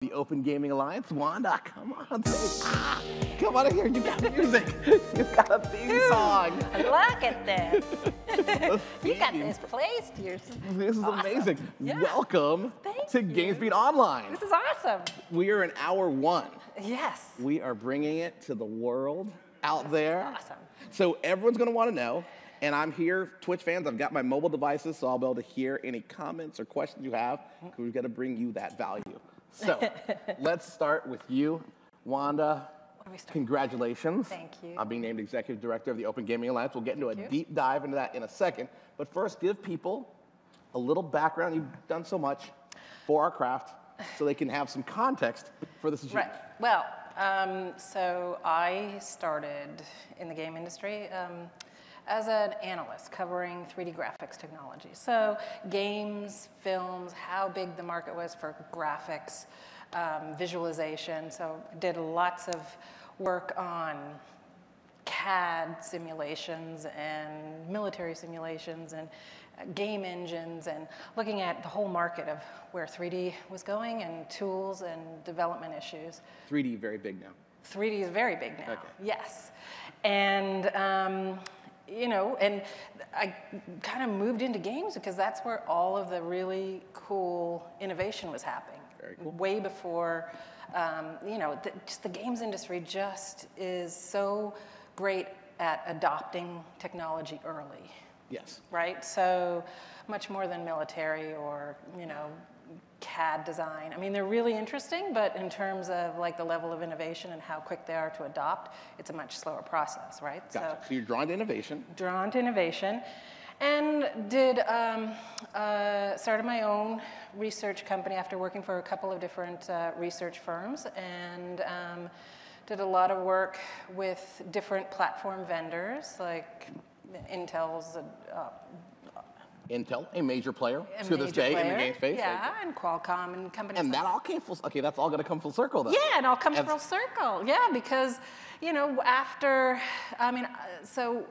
The Open Gaming Alliance. Wanda, come on, come on in here. You got music. You've got a theme song. Look at this. You got this placed. This is awesome. Amazing. Yeah. Welcome to GamesBeat Online. This is awesome. We are in hour one. Yes. We are bringing it to the world out there. Awesome. So everyone's going to want to know. And I'm here, Twitch fans, I've got my mobile devices, so I'll be able to hear any comments or questions you have, because we've got to bring you that value. So let's start with you, Wanda. Congratulations. Thank you. On being named Executive Director of the Open Gaming Alliance. We'll get into a deep dive into that in a second. But first, give people a little background. You've done so much for our craft, so they can have some context for this. Right. Well, so I started in the game industry as an analyst covering 3D graphics technology. So games, films, how big the market was for graphics, visualization. So I did lots of work on CAD simulations and military simulations and game engines and looking at the whole market of where 3D was going and tools and development issues. 3D very big now. 3D is very big now, okay. Yes. And you know, and I kind of moved into games because that's where all of the really cool innovation was happening. Very cool. Way before, you know, just the games industry just is so great at adopting technology early. Yes. Right? So much more than military or, you know, CAD design. I mean, they're really interesting, but in terms of like the level of innovation and how quick they are to adopt, it's a much slower process, right? Gotcha. So you're drawn to innovation. Drawn to innovation. And did, started my own research company after working for a couple of different research firms, and did a lot of work with different platform vendors, like Intel's, Intel, a major player to this day in the game space. Yeah, and Qualcomm and companies. And that all came full, okay, that's all going to come full circle then. Yeah, it all comes full circle. Yeah, because, you know, after, I mean, so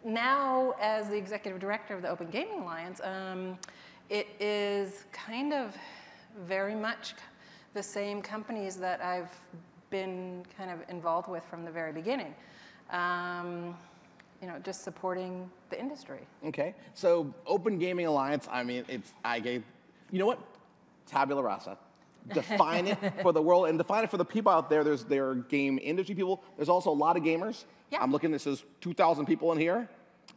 now as the executive director of the Open Gaming Alliance, it is kind of very much the same companies that I've been kind of involved with from the very beginning. You know, just supporting the industry. Okay, so Open Gaming Alliance, I mean, you know what? Tabula rasa. Define it for the world and define it for the people out there. There are game industry people. There's also a lot of gamers. Yeah. I'm looking, this is 2,000 people in here,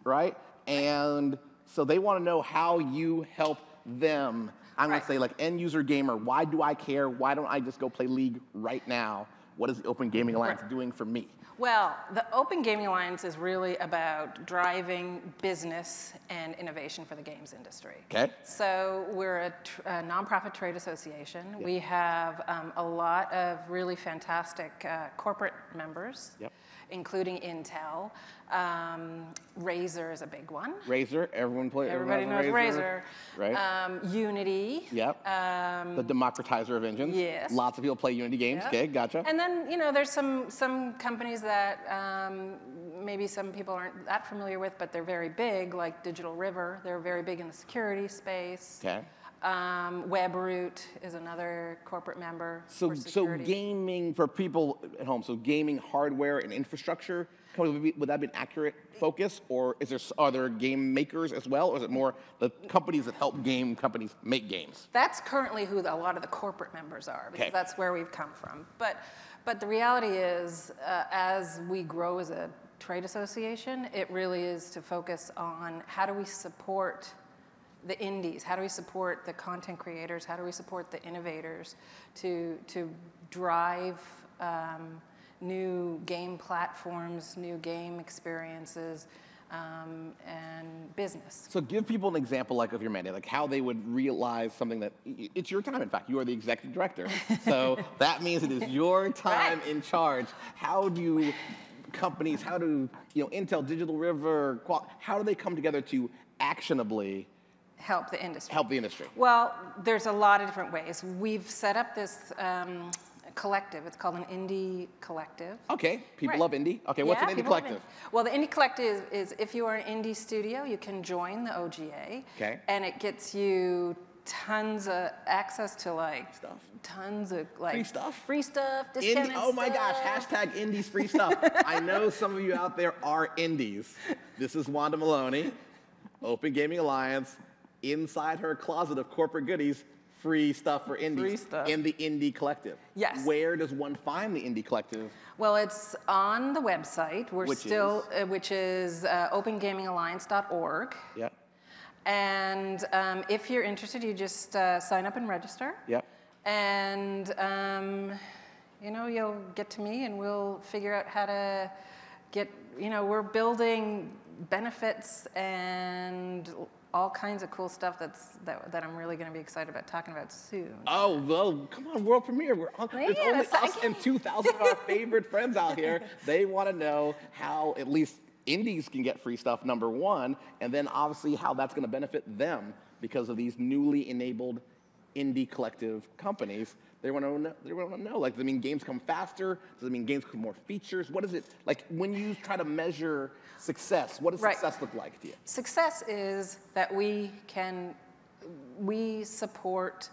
right? And so they want to know how you help them. I'm going to say like end user gamer, why do I care? Why don't I just go play League right now? What is the Open Gaming Alliance doing for me? Well, the Open Gaming Alliance is really about driving business and innovation for the games industry. Okay. So we're a nonprofit trade association. Yep. We have a lot of really fantastic corporate members, yep, including Intel. Razer is a big one. Razer, everybody knows Razer. Right. Unity. Yep. The democratizer of engines. Yes. Lots of people play Unity games. Yep. Okay, gotcha. And then, you know, there's some companies that maybe some people aren't that familiar with, but they're very big, like Digital River. They're very big in the security space. Okay. WebRoot is another corporate member. So gaming for people at home. So gaming hardware and infrastructure. Would that be an accurate focus, or are there game makers as well, or is it more the companies that help game companies make games? That's currently who a lot of the corporate members are, because that's where we've come from. But the reality is, as we grow as a trade association, it really is to focus on how do we support the indies, how do we support the content creators, how do we support the innovators to drive new game platforms, new game experiences, and business. So give people an example like of your mandate, like how they would realize something that, it's your time, in fact, you are the executive director. So that means it is your time in charge. How do companies, Intel, Digital River, how do they come together to actionably help the industry? Help the industry. Well, there's a lot of different ways. We've set up this collective. It's called an indie collective. Okay, people love indie. Okay, what's an indie collective? Well, the indie collective is if you are an indie studio, you can join the OGA. Okay. And it gets you tons of access to like Stuff. tons of like Free stuff, discounted oh my gosh, stuff. hashtag indies free stuff. I know some of you out there are indies. This is Wanda Maloney, Open Gaming Alliance, inside her closet of corporate goodies, free stuff for indies. Free stuff. In the Indie Collective. Yes. Where does one find the Indie Collective? Well, it's on the website. Which is opengamingalliance.org. Yeah. And if you're interested, you just sign up and register. Yep. And you know, you'll get to me, and we'll figure out how to get. You know, we're building benefits and all kinds of cool stuff that I'm really going to be excited about talking about soon. Oh, well, come on, world premiere. It's only us and 2,000 of our favorite friends out here. They want to know how at least indies can get free stuff, number one, and then obviously how that's going to benefit them because of these newly enabled Indie Collective companies. They want to know, like, does it mean games come faster? Does it mean games come more features? What is it, like, when you try to measure success, what does success look like to you? Success is that we support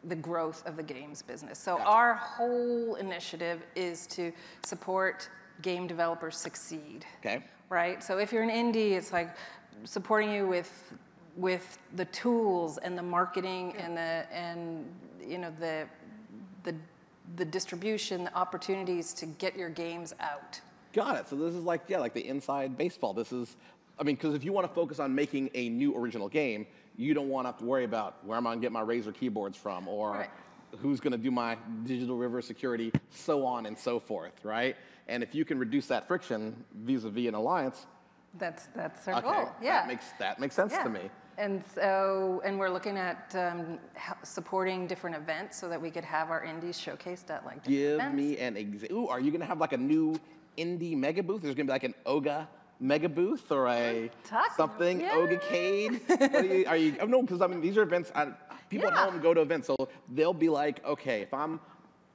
the growth of the games business. So our whole initiative is to support game developers succeed. Okay. Right? So if you're an indie, it's like supporting you with the tools and the marketing and you know the distribution, the opportunities to get your games out. Got it. So this is like, like the inside baseball. This is, I mean, because if you want to focus on making a new original game, you don't want to have to worry about where am I going to get my Razer keyboards from, or who's going to do my digital river security, so on and so forth, right? And if you can reduce that friction vis-a-vis an alliance, that's our goal. Yeah, that makes sense to me. And we're looking at supporting different events so that we could have our indies showcased at like different events. Give me an example. Ooh, are you going to have like a new indie mega booth? There's going to be like an OGA mega booth or something, OGA-cade? Are you? Oh, no, because I mean these are events. People at home go to events, so they'll be like, okay, if I'm,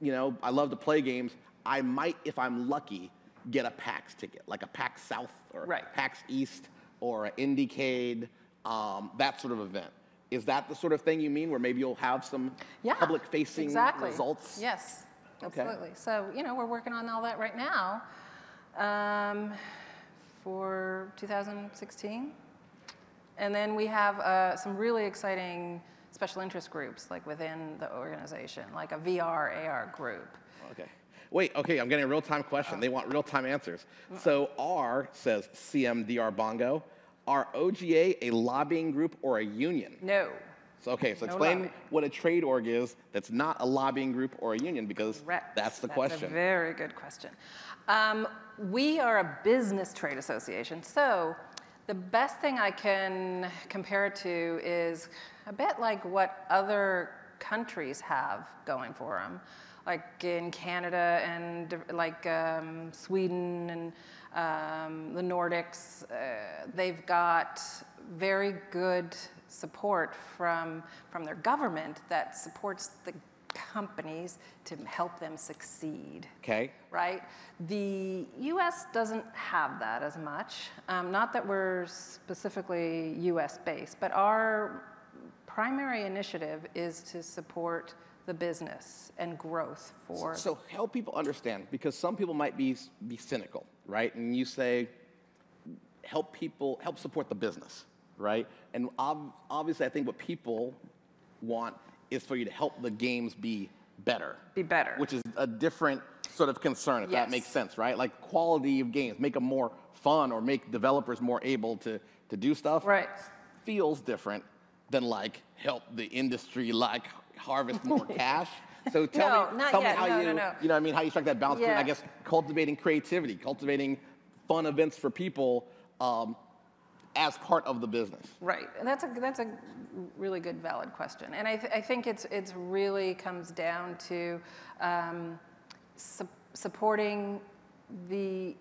you know, I love to play games. I might, if I'm lucky, get a PAX ticket, like a PAX South or PAX East or an Indiecade, that sort of event. Is that the sort of thing you mean, where maybe you'll have some public-facing results? Yes, absolutely. So, you know, we're working on all that right now for 2016. And then we have some really exciting special interest groups, like within the organization, like a VR, AR group. Okay. Wait, okay, I'm getting a real-time question. They want real-time answers. So R says CMDR Bongo. Are OGA a lobbying group or a union? No. So, okay, so explain what a trade org is that's not a lobbying group or a union, because that's the question. That's a very good question. We are a business trade association, so the best thing I can compare it to is a bit like what other countries have going for them. Like in Canada and like Sweden and the Nordics, they've got very good support from their government that supports the companies to help them succeed. Okay. Right? The US doesn't have that as much. Not that we're specifically US based, but our primary initiative is to support the business and growth for. So help people understand, because some people might be cynical, right? And you say, help support the business, right? And obviously, I think what people want is for you to help the games be better. Be better. Which is a different sort of concern, if that makes sense, right? Like quality of games, make them more fun or make developers more able to do stuff. Right. Feels different than like help the industry like harvest more cash. So tell me how you know what I mean, how you strike that balance between, I guess, cultivating creativity, cultivating fun events for people as part of the business. Right, and that's a really good, valid question. And I think it's really comes down to supporting the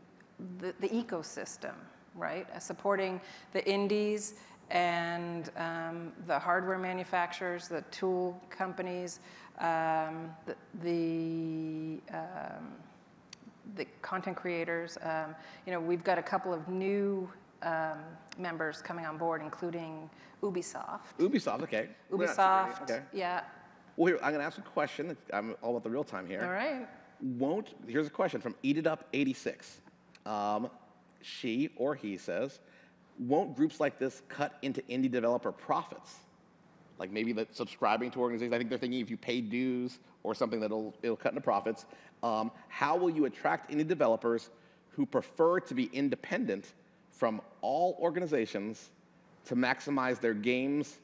ecosystem, right? Supporting the indies and the hardware manufacturers, the tool companies, the content creators. You know, we've got a couple of new members coming on board, including Ubisoft. Ubisoft, okay. Ubisoft, okay. yeah. Well, here, I'm going to ask a question. I'm all about the real time here. All right. Here's a question from Eat It Up 86. She or he says, won't groups like this cut into indie developer profits? Like maybe that subscribing to organizations, I think they're thinking if you pay dues or something it'll cut into profits. How will you attract indie developers who prefer to be independent from all organizations to maximize their games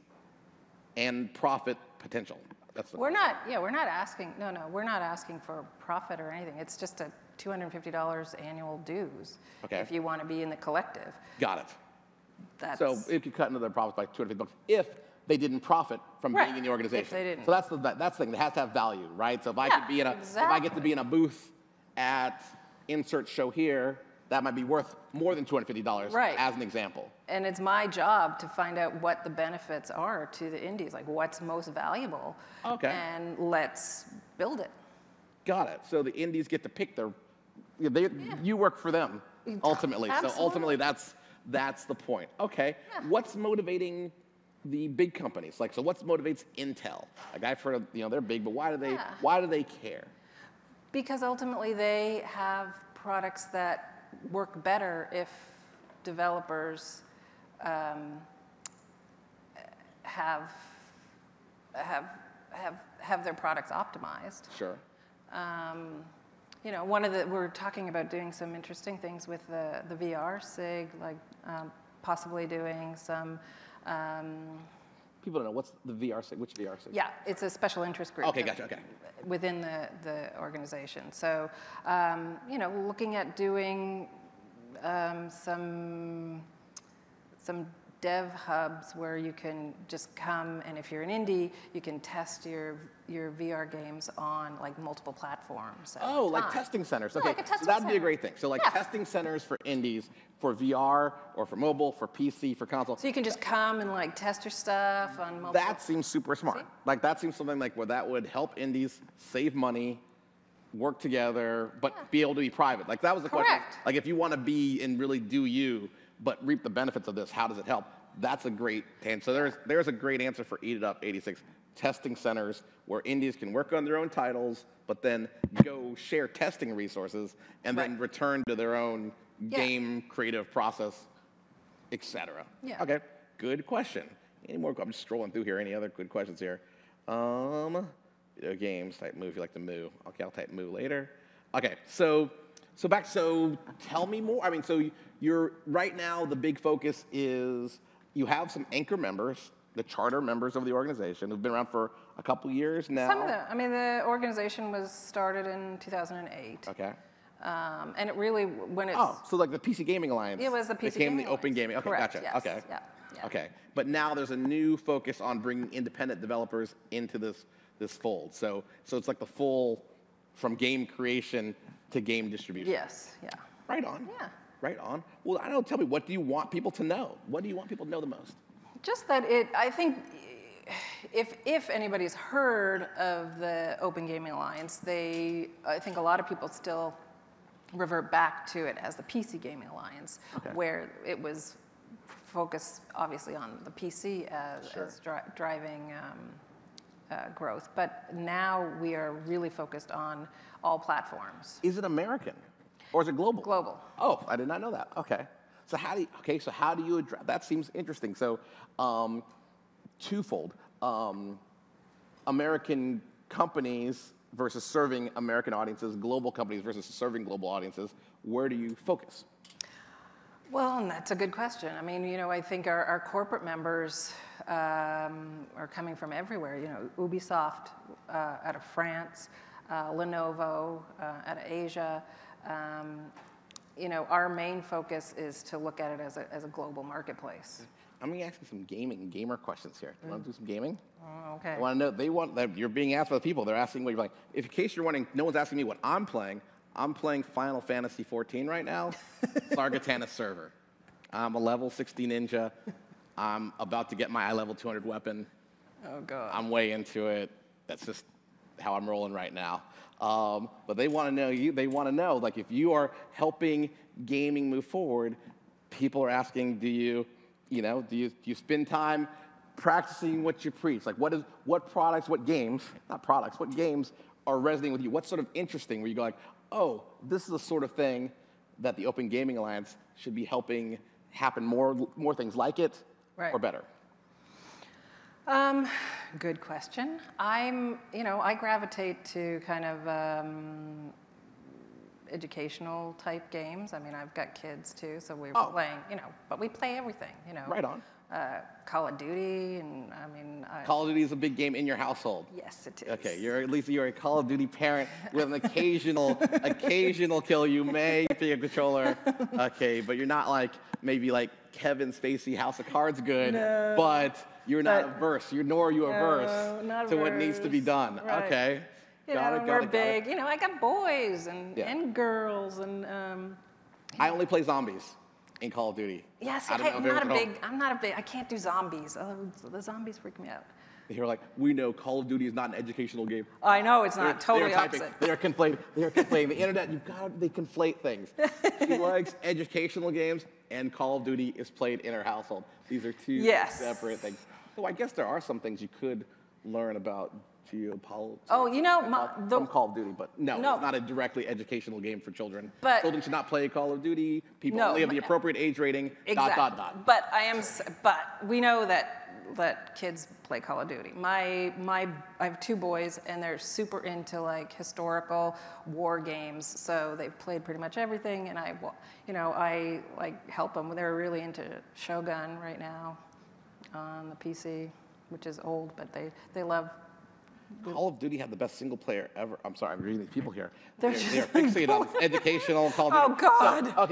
and profit potential? We're not asking, we're not asking for profit or anything. It's just a $250 annual dues if you want to be in the collective. Got it. So if you cut into their profits by $250 if they didn't profit from being in the organization. If they didn't. So that's the thing. It has to have value, right? So if I could be in if I get to be in a booth at insert show here, that might be worth more than $250 as an example. And it's my job to find out what the benefits are to the indies, like what's most valuable. Okay. And let's build it. Got it. So the indies get to pick you work for them ultimately. Absolutely. So ultimately that's the point. Okay. Yeah. What's motivating the big companies? Like, so what motivates Intel? Like I've heard of, they're big, but why do they care? Because ultimately they have products that work better if developers have their products optimized. Sure. We're talking about doing some interesting things with the VR SIG, like possibly doing some. People don't know what's the VR SIG. Which VR SIG? Yeah, it's a special interest group. Okay, gotcha. Okay. Within the organization, so looking at doing some dev hubs where you can just come, and if you're an indie, you can test your VR games on like multiple platforms. Oh, like testing centers. Okay, like a testing so that'd center. be a great thing. So like testing centers for indies, for VR or for mobile, for PC, for console. So you can just come and like test your stuff on multiple. That seems super smart. See? Like that seems something like where that would help indies save money, work together, but be able to be private. Like that was the question. Like if you want to be and really do you, but reap the benefits of this, how does it help? That's a great answer. So there's a great answer for Eat It Up 86. Testing centers where indies can work on their own titles, but then go share testing resources and then return to their own game creative process, etc. Yeah. Okay, good question. Any more? I'm just scrolling through here. Any other good questions here? Video games, type moo if you like to moo. Okay, I'll type moo later. Okay, so tell me more. I mean, so you're right now the big focus is you have some anchor members, the charter members of the organization who've been around for a couple years now. Some of them. I mean, the organization was started in 2008. Okay. And it really, when it's... Oh, so like the PC Gaming Alliance. It was the PC Gaming Alliance. It became the Open Gaming. Okay, Correct, gotcha. yes. Okay. Yeah. Okay. But now there's a new focus on bringing independent developers into this fold. So it's like the full, from game creation to game distribution. Yes, yeah. Right on. Yeah. Right on. Well, I don't tell me, what do you want people to know? What do you want people to know the most? Just that I think if anybody's heard of the Open Gaming Alliance, I think a lot of people still revert back to it as the PC Gaming Alliance, where it was focused obviously on the PC as driving growth. But now we are really focused on all platforms. Is it American? Or is it global? Global. Oh, I did not know that. Okay. So how do you address that? Seems interesting. So twofold. American companies versus serving American audiences, global companies versus serving global audiences. Where do you focus? Well, and that's a good question. I mean, I think our corporate members are coming from everywhere. Ubisoft out of France, Lenovo out of Asia. Our main focus is to look at it as a global marketplace. I'm going to ask you some gamer questions here. You want to do some gaming? Oh, okay. I want to know, you're being asked by the people. They're asking what you're playing. In case you're wondering, no one's asking me what I'm playing. I'm playing Final Fantasy XIV right now, Sargatana server. I'm a level 60 ninja. I'm about to get my level 200 weapon. Oh, God. I'm way into it. That's just how I'm rolling right now. But they want to know, like, if you are helping gaming move forward, people are asking, do you spend time practicing what you preach? Like, what games are resonating with you? What's sort of interesting where you go like, oh, this is the sort of thing that the Open Gaming Alliance should be helping happen more things like it or better? Good question. I gravitate to kind of educational type games. I mean, I've got kids too, so we're playing, but we play everything, Right on. Call of Duty, and Call of Duty is a big game in your household. Yes, it is. Okay, you're a Call of Duty parent with an occasional kill. You may pick a controller, okay, but you're not maybe like Kevin Spacey House of Cards good, but you're not averse. Nor are you averse to what needs to be done. Right. Okay. We're big. I got boys and girls and. I only play zombies in Call of Duty. Yes, I'm not a big. I can't do zombies. The zombies freak me out. You're like, we know Call of Duty is not an educational game. I know it's not. Totally opposite. They are conflating. The internet. They conflate things. She likes educational games, and Call of Duty is played in her household. These are two separate things. So I guess there are some things you could learn about geopolitics. Oh, from Call of Duty, but no, it's not a directly educational game for children. But children should not play Call of Duty. People only have the appropriate age rating. Exactly. ... But we know that kids play Call of Duty. I have two boys, and they're super into historical war games. So they've played pretty much everything, and I help them. They're really into Shogun right now on the PC, which is old, but they love. Call of Duty had the best single player ever. I'm sorry, I'm reading these people here. They're fixated on educational Call of Duty. Oh,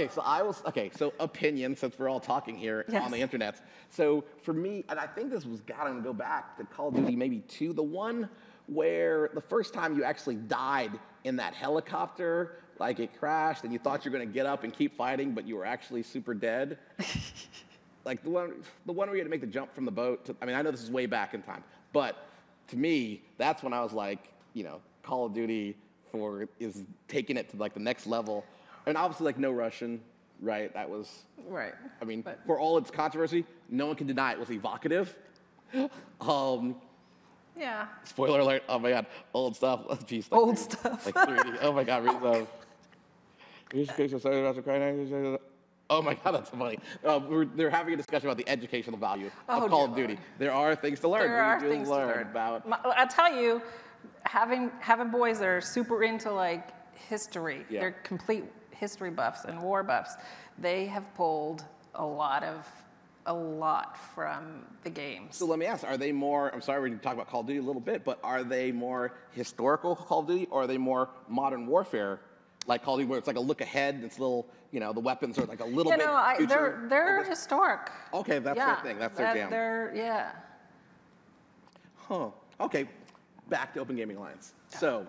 God. So opinion, since we're all talking here on the internet. So for me, and I think this was gotta go back to Call of Duty maybe 2, the one where the first time you actually died in that helicopter, it crashed and you thought you were gonna get up and keep fighting, but you were actually super dead. The one where you had to make the jump from the boat. I know this is way back in time, but to me, that's when I was like, Call of Duty is taking it to the next level. And obviously no Russian, right? That was right. For all its controversy, no one can deny it was evocative. Yeah. Spoiler alert! Oh my God, old stuff. Geez, old stuff. 3D. Oh my God, oh my God, that's funny. They're having a discussion about the educational value of Call of Duty. There are things to learn. There are things to learn about. I'll tell you, having boys that are super into history, they're complete history buffs and war buffs. They have pulled a lot from the games. So let me ask, are they more, I'm sorry we're going to talk about Call of Duty a little bit, but are they more historical Call of Duty, or are they more modern warfare like Call of Duty, where it's a look ahead, it's little, the weapons are a little bit future? They're historic. Okay, that's their thing. That's their jam. Huh. Okay, back to Open Gaming Alliance. So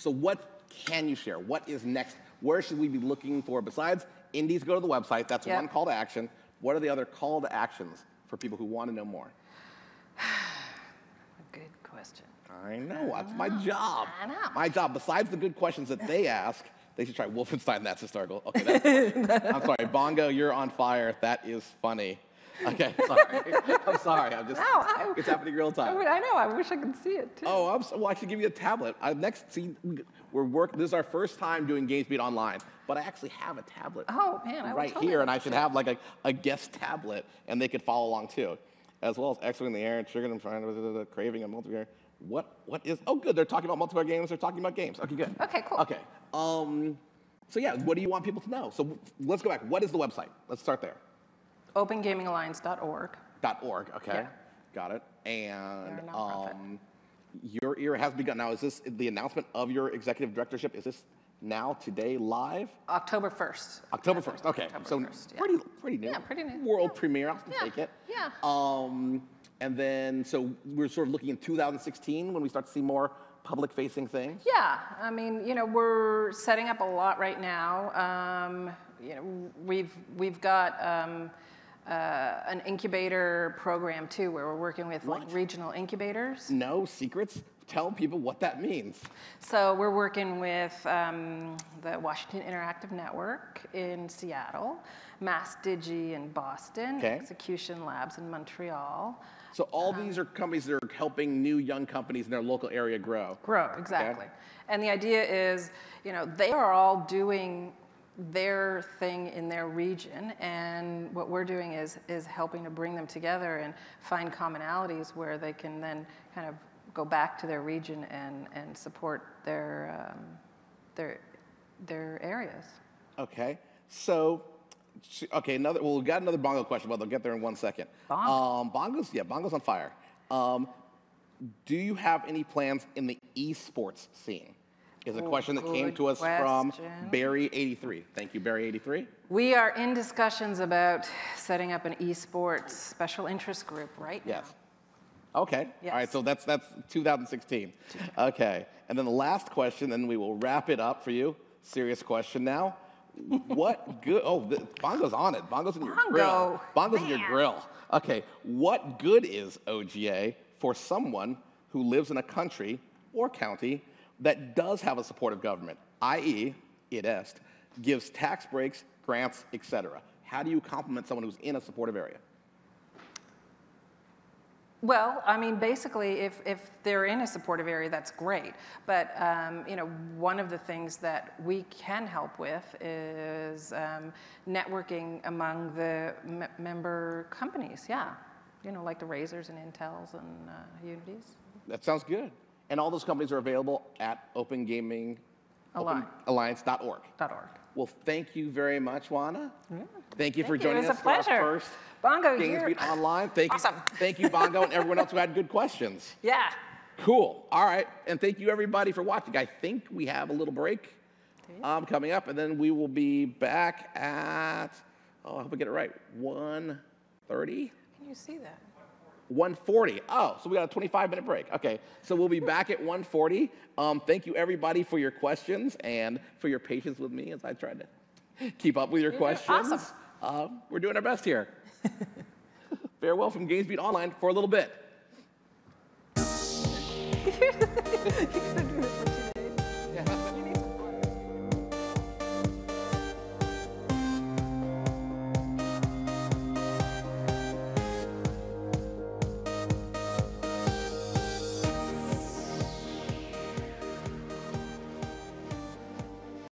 what can you share? What is next? Where should we be looking for? Besides indies, go to the website. That's one call to action. What are the other call to actions for people who want to know more? Good question. I know, that's my job. I know. My job, besides the good questions that they ask, they should try Wolfenstein, that's historical. Okay, I'm sorry, Bongo, you're on fire. That is funny. Okay, sorry. I'm sorry, it's happening real time. I know, I wish I could see it too. Oh, well, I should give you a tablet. This is our first time doing GamesBeat online, but I actually have a tablet right here, and I should have a guest tablet, and they could follow along too, as well as X-Wing in the air and Trigger and Fire, Craving and Multiplayer. What is, oh good, they're talking about multiplayer games, they're talking about games. Okay, good. Okay, cool. Okay, so yeah, what do you want people to know? So let's go back, what is the website? Let's start there. OpenGamingAlliance.org. Okay, yeah. Got it. And your era has begun. Now, is this the announcement of your executive directorship? Is this now, today, live? October 1st. October 1st, okay. October 1st, pretty new. Yeah, pretty new. World premiere, I'll take it. Yeah. And then, so we're sort of looking in 2016 when we start to see more public-facing things? Yeah, we're setting up a lot right now. We've got an incubator program too, where we're working with regional incubators. No secrets? tell people what that means. So we're working with the Washington Interactive Network in Seattle, Mass Digi in Boston, Execution Labs in Montreal. So all these are companies that are helping new young companies in their local area grow. Grow, exactly. And the idea is, they are all doing their thing in their region, and what we're doing is helping to bring them together and find commonalities where they can then kind of go back to their region and support their areas. Okay, so we've got another bongo question, but I'll get there in 1 second. Bongos? Bongos on fire. Do you have any plans in the eSports scene? Is a question that came to us from Barry83. Thank you, Barry83. We are in discussions about setting up an eSports special interest group right now. Yes. Okay. Yes. All right. So that's 2016. Okay. And then the last question, then we will wrap it up for you. Serious question now. What good? Oh, Bongo's on it. Bongo's in your grill. Bongo's in your grill. Okay. What good is OGA for someone who lives in a country or county that does have a supportive government, i.e., gives tax breaks, grants, etc.? How do you compliment someone who's in a supportive area? Well, I mean, basically, if they're in a supportive area, that's great. But one of the things that we can help with is networking among the member companies. Yeah, like the Razors and Intels and Unities. That sounds good. And all those companies are available at opengaming.alliance.org. Well, thank you very much, Juana. Thank you for joining us for our first GamesBeat Online. Thank you, Bongo, and everyone else who had good questions. Yeah. Cool. All right. And thank you, everybody, for watching. I think we have a little break coming up, and then we will be back at, I hope I get it right, 1:30? Can you see that? 1:40. Oh, so we got a 25-minute break. Okay, so we'll be back at 1:40. Thank you, everybody, for your questions and for your patience with me as I tried to keep up with your questions. Awesome. We're doing our best here. Farewell from GamesBeat Online for a little bit.